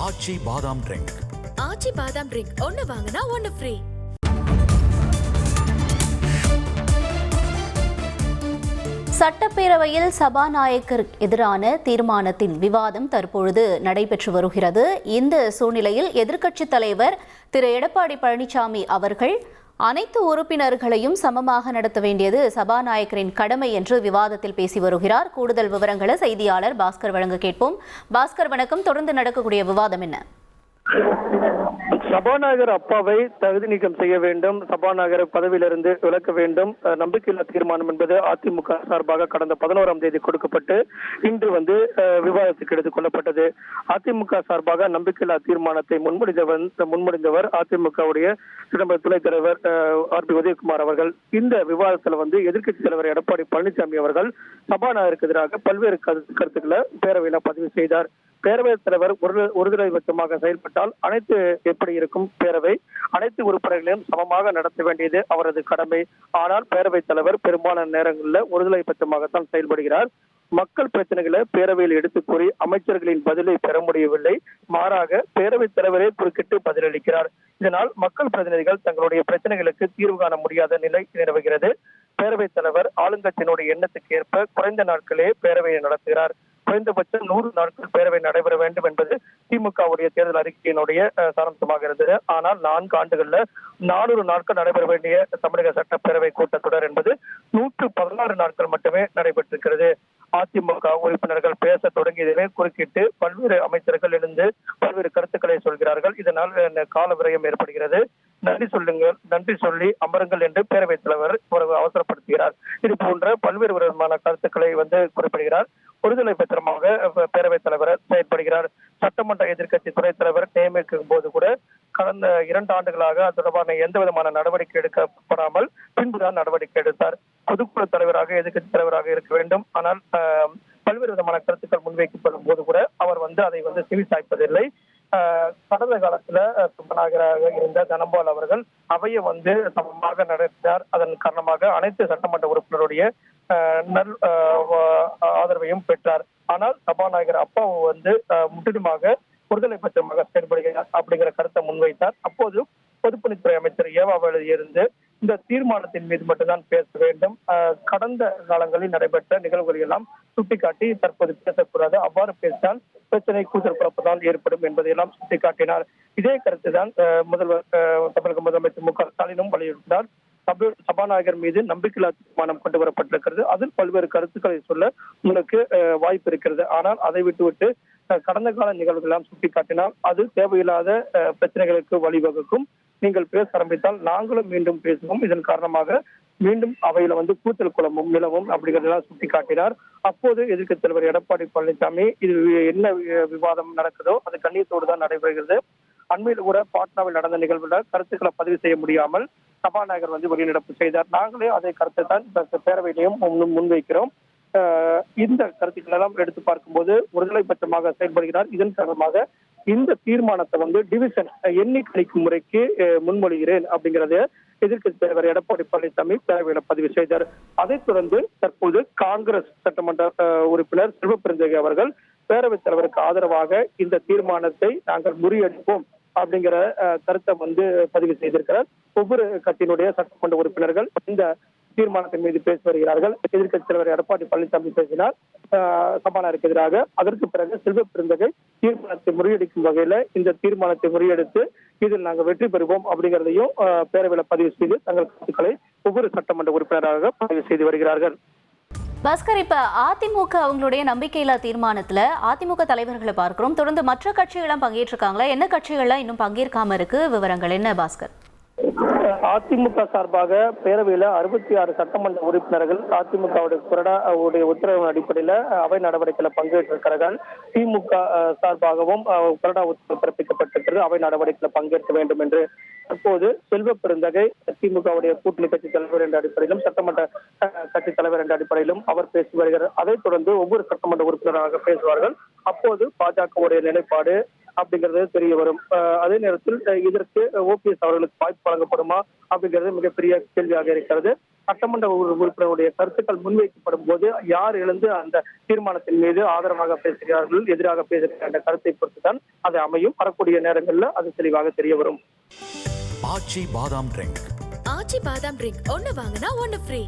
ஆச்சி பாதாம் ட்ரிங்க். ஆச்சி பாதாம் ட்ரிங்க் ஒன்னு வாங்கினா ஒன்னு ஃப்ரீ. சட்டப்பேரவையில் சபாநாயகர் எதிரான தீர்மானத்தின் விவாதம் தற்பொழுது நடைபெற்று வருகிறது. இந்த சூழ்நிலையில் எதிர்க்கட்சித் தலைவர் திரு எடப்பாடி பழனிசாமி அவர்கள் அனைத்து உறுப்பினர்களையும் சமமாக நடத்த வேண்டியது சபாநாயகரின் கடமை என்று விவாதத்தில் பேசி வருகிறார். கூடுதல் விவரங்களை செய்தியாளர் பாஸ்கர் வழங்க கேட்போம். பாஸ்கர் வணக்கம். தொடர்ந்து நடக்கக்கூடிய விவாதம் என்ன? சபாநாயகர் அப்பாவை தகுதி நீக்கம் செய்ய வேண்டும், சபாநாயகர் பதவியிலிருந்து விலக்க வேண்டும். நம்பிக்கையில்லா தீர்மானம் என்பது அதிமுக சார்பாக கடந்த 11ஆம் தேதி கொடுக்கப்பட்டு இன்று விவாதத்துக்கு எடுத்துக் கொள்ளப்பட்டது. அதிமுக சார்பாக நம்பிக்கையில்லா தீர்மானத்தை முன்மொழிந்தவர் அதிமுகவுடைய துணைத் தலைவர் ஆர்.பி. உதயகுமார் அவர்கள். இந்த விவாதத்தில் எதிர்க்கட்சித் தலைவர் எடப்பாடி பழனிசாமி அவர்கள் சபாநாயகருக்கு எதிராக பல்வேறு கருத்துக்களை பேரவையில் பதிவு செய்தார். பேரவைத் தலைவர் ஒருதலை பட்சமாக செயல்பட்டால் அனைத்து எப்படி இருக்கும் பேரவை, அனைத்து உறுப்பினர்களையும் சமமாக நடத்த வேண்டியது அவரது கடமை. ஆனால் பேரவைத் தலைவர் பெரும்பாலான நேரங்களில் ஒருதலை பட்சமாகத்தான் செயல்படுகிறார். மக்கள் பிரச்சனைகளை பேரவையில் எடுத்துக் கூறி அமைச்சர்களின் பதிலை பெற முடியவில்லை. மாறாக பேரவைத் தலைவரே குறுக்கிட்டு பதிலளிக்கிறார். இதனால் மக்கள் பிரதிநிதிகள் தங்களுடைய பிரச்சனைகளுக்கு தீர்வு காண முடியாத நிலை நிலவுகிறது. பேரவைத் தலைவர் ஆளுங்கட்சியினுடைய எண்ணத்துக்கு ஏற்ப குறைந்த நாட்களே பேரவையை நடத்துகிறார். குறைந்தபட்சம் 100 நாட்கள் பேரவை நடைபெற வேண்டும் என்பது திமுகவுடைய தேர்தல் அறிக்கையினுடைய சாராம்சமாக இருந்தது. ஆனால் 4 ஆண்டுகள்ல 400 நாட்கள் நடைபெற வேண்டிய தமிழக சட்டப்பேரவை கூட்டத்தொடர் என்பது 116 நாட்கள் மட்டுமே நடைபெற்றிருக்கிறது. அதிமுக உறுப்பினர்கள் பேச தொடங்கியதிலே குறுக்கிட்டு பல்வேறு அமைச்சர்கள் எழுந்து பல்வேறு கருத்துக்களை சொல்கிறார்கள். இதனால் கால விரயம் ஏற்படுகிறது. நன்றி சொல்லி அமருங்கள் என்று பேரவைத் தலைவர் அவசரப்படுத்துகிறார். இது போன்ற பல்வேறு விதமான கருத்துக்களை குறிப்பிடுகிறார். ஒருதலை பத்திரமாக பேரவைத் தலைவர் செயல்படுகிறார். சட்டமன்ற எதிர்க்கட்சி துணைத் தலைவர் நியமிக்கும் போது கூட கடந்த 2 ஆண்டுகளாக அது தொடர்பான எந்த விதமான நடவடிக்கை எடுக்கப்படாமல் பின்புதான் நடவடிக்கை எடுத்தார். பொதுக்குழு தலைவராக எதிர்க்கட்சி தலைவராக இருக்க வேண்டும். ஆனால் பல்வேறு விதமான கருத்துக்கள் முன்வைக்கப்படும் போது கூட அவர் அதை செவி சாய்ப்பதில்லை. கடந்த காலத்துல சபாநாயகராக இருந்த தனபால் அவர்கள் அவையை சமமாக நடத்தினார். அதன் காரணமாக அனைத்து சட்டமன்ற உறுப்பினருடைய ஆதரவையும் பெற்றார். ஆனால் சபாநாயகர் அப்பாவு முற்றிலுமாக ஒருதலை பட்சமாக செயல்படுகிறார் அப்படிங்கிற கருத்தை முன்வைத்தார். அப்போது பொதுப்பணித்துறை அமைச்சர் ஏவாவேலு இருந்து இந்த தீர்மானத்தின் மீது மட்டும்தான் பேச வேண்டும், கடந்த காலங்களில் நடைபெற்ற நிகழ்வுகளை எல்லாம் சுட்டிக்காட்டி தற்போது பேசக்கூடாது, அவ்வாறு பேசினால் பிரச்சனை கூச்சல் குழப்பத்தால் ஏற்படும் என்பதையெல்லாம் சுட்டிக்காட்டினார். இதே கருத்து தான் தமிழக முதலமைச்சர் மு க ஸ்டாலினும் வலியுறுத்தினார். சபாநாயகர் மீது நம்பிக்கையில்லா தீர்மானம் கொண்டு வரப்பட்டிருக்கிறது. அதில் பல்வேறு கருத்துக்களை சொல்ல உங்களுக்கு வாய்ப்பு இருக்கிறது. ஆனால் அதை விட்டுவிட்டு கடந்த கால நிகழ்வுகள் எல்லாம் சுட்டிக்காட்டினால் அது தேவையில்லாத பிரச்சனைகளுக்கு வழிவகுக்கும். நீங்கள் பேச ஆரம்பித்தால் நாங்களும் மீண்டும் பேசுவோம். இதன் காரணமாக மீண்டும் அவையில கூச்சல் குழம்பும் நிலவும் அப்படிங்கிறதெல்லாம் சுட்டிக்காட்டினார். அப்போது எதிர்க்கட்சித் தலைவர் எடப்பாடி பழனிசாமி இது என்ன விவாதம் நடக்குதோ அது கண்ணியத்தோடு தான் நடைபெறுகிறது. அண்மையில் கூட பாட்னாவில் நடந்த நிகழ்வுல கருத்துக்களை பதிவு செய்ய முடியாமல் சபாநாயகர் வெளிநடப்பு செய்தார். நாங்களே அதே கருத்தை தான் பேரவையிலையும் முன்வைக்கிறோம். இந்த கருத்துக்கள் எல்லாம் எடுத்து பார்க்கும்போது ஒருதலை பட்சமாக செயல்படுகிறார். இதன் காரணமாக இந்த தீர்மானத்தை டிவிஷன் எண்ணி கணிக்கும் முறைக்கு முன்மொழிகிறேன் அப்படிங்கறத எதிர்க்கட்சி தலைவர் எடப்பாடி பழனிசாமி பேரவையில பதிவு செய்தார். அதைத் தொடர்ந்து தற்போது காங்கிரஸ் சட்டமன்ற உறுப்பினர் செல்வபெருந்தகை அவர்கள் பேரவைத் தலைவருக்கு ஆதரவாக இந்த தீர்மானத்தை நாங்கள் முறியடிப்போம் அப்படிங்கிற கருத்தை பதிவு செய்திருக்கிறார். ஒவ்வொரு கட்சியினுடைய சட்டமன்ற உறுப்பினர்கள் இந்த தீர்மானத்தின் மீது பேசி வருகிறார்கள். எதிர்க்கட்சி தலைவர் எடப்பாடி பழனிசாமி பேசினார் சபாநாயகருக்கு எதிராக. அதற்கு பிறகு செல்வபெருந்தகை தீர்மானத்தை முறியடிக்கும் வகையில இந்த தீர்மானத்தை முறியடித்து இதில் நாங்கள் வெற்றி பெறுவோம் அப்படிங்கிறதையும் பேரவையில பதிவு செய்து தங்கள் கருத்துக்களை ஒவ்வொரு சட்டமன்ற உறுப்பினராக பதிவு செய்து வருகிறார்கள். பாஸ்கர், இப்ப அதிமுக அவங்களுடைய நம்பிக்கையில்லா தீர்மானத்துல அதிமுக தலைவர்களை பார்க்கிறோம். தொடர்ந்து மற்ற கட்சிகளும் பங்கேற்றிருக்காங்களா? என்ன கட்சிகள்லாம் இன்னும் பங்கேற்காம இருக்கு? விவரங்கள் என்ன பாஸ்கர்? அதிமுக சார்பாக பேரவையில 66 சட்டமன்ற உறுப்பினர்கள் அதிமுகவுடைய கொறடாவுடைய உத்தரவின் அடிப்படையில அவை நடவடிக்கையில பங்கேற்றிருக்கிறார்கள். திமுக சார்பாகவும் கொறடா உத்தரவு பிறப்பிக்கப்பட்டிருக்கிறது, அவை நடவடிக்கையில பங்கேற்க வேண்டும் என்று. தற்போது செல்வ பெருந்தகை திமுகவுடைய கூட்டணி கட்சி தலைவர் என்ற அடிப்படையிலும் சட்டமன்ற கட்சி தலைவர் என்ற அடிப்படையிலும் அவர் பேசி வருகிறார். அதைத் தொடர்ந்து ஒவ்வொரு சட்டமன்ற உறுப்பினராக பேசுவார்கள். அப்போது பாஜகவுடைய நிலைப்பாடு அப்படிங்கிறது தெரிய வரும். அதே நேரத்தில் இதற்கு ஓபிஎஸ் அவர்களுக்கு வாய்ப்பு வழங்கப்படுமா அப்படிங்கிறது மிகப்பெரிய கேள்வியாக இருக்கிறது. சட்டமன்ற உறுப்பினருடைய கருத்துக்கள் முன்வைக்கப்படும் போது யார் எழுந்து அந்த தீர்மானத்தின் மீது ஆதரவாக பேசுகிறார்கள், எதிராக பேசுகிறார்கள் என்ற கருத்தை பொறுத்துதான் அது அமையும். வரக்கூடிய நேரங்களில் அது தெளிவாக தெரிய வரும். ஆச்சி பாதாம் ட்ரிங்க் ஆச்சி பாதாம் ட்ரிங்க் ஒன்னு வாங்கினா ஒன்னு ஃப்ரீ.